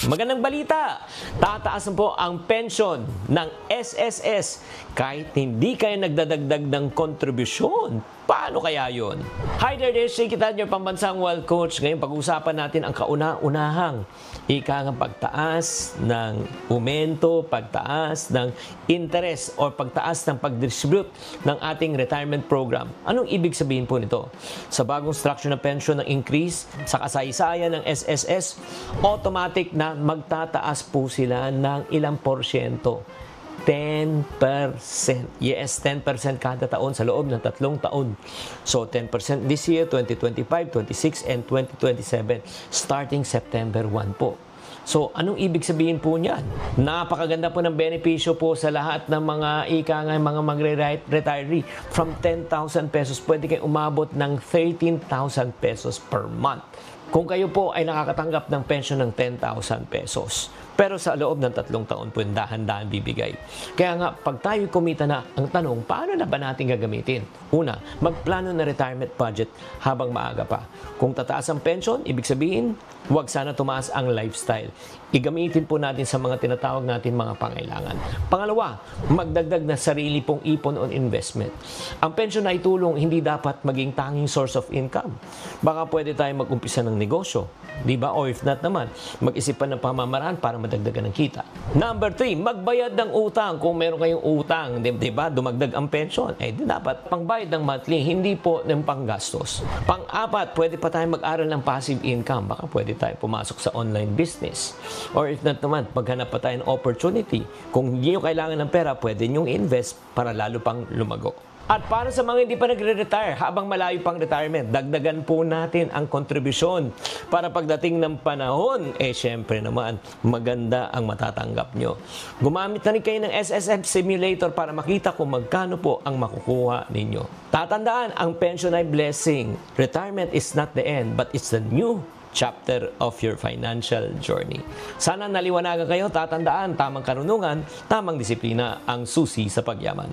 Magandang balita! Tataas po ang pensyon ng SSS kahit hindi kayo nagdadagdag ng kontribusyon. Paano kaya yon? Hi there, this is Kitan, your pambansang wealth coach. Ngayon pag-uusapan natin ang kauna-unahang ikang pagtaas ng aumento, pagtaas ng interest o pagtaas ng pag-distribute ng ating retirement program. Anong ibig sabihin po nito? Sa bagong structure ng pension ng increase, sa kasaysayan ng SSS, automatic na magtataas po sila ng ilang porsyento. 10%. Yes, 10% kada taon sa loob ng 3 taon. So, 10% this year, 2025, 26, and 2027, starting September 1 po. So, anong ibig sabihin po niyan? Napakaganda po ng benepisyo po sa lahat ng mga mga magre-retiree. From 10,000 pesos, pwede kayo umabot ng 13,000 pesos per month. Kung kayo po ay nakakatanggap ng pension ng 10,000 pesos. Pero sa loob ng 3 taon po, dahan-dahan bibigay. Kaya nga, pag tayo kumita na, ang tanong, paano na ba natin gagamitin? Una, magplano na retirement budget habang maaga pa. Kung tataas ang pension, ibig sabihin, huwag sana tumaas ang lifestyle. Igamitin po natin sa mga tinatawag natin mga pangailangan. Pangalawa, magdagdag na sarili pong ipon on investment. Ang pension na itulong, hindi dapat maging tanging source of income. Baka pwede tayo mag-umpisa ng negosyo, di ba? O if not naman, mag-isip pa ng pamamaraan para madagdagan ng kita. Number 3, magbayad ng utang. Kung meron kayong utang, di ba? Dumagdag ang pension. Di dapat pangbayad ng monthly, hindi po ng panggastos. Pang-apat, pwede pa tayo mag-aral ng passive income. Baka pwede tayo pumasok sa online business. Or if not naman, maghanap pa tayo ng opportunity. Kung hindi nyo kailangan ng pera, pwede nyo invest para lalo pang lumago. At para sa mga hindi pa nagre-retire, habang malayo pang retirement, dagdagan po natin ang kontribusyon para pagdating ng panahon, syempre naman, maganda ang matatanggap nyo. Gumamit na rin kayo ng SSF Simulator para makita kung magkano po ang makukuha ninyo. Tatandaan, ang pension ay blessing. Retirement is not the end, but it's the new chapter of your financial journey. Sana naliwanagan kayo, tatandaan, tamang karunungan, tamang disiplina ang susi sa pagyaman.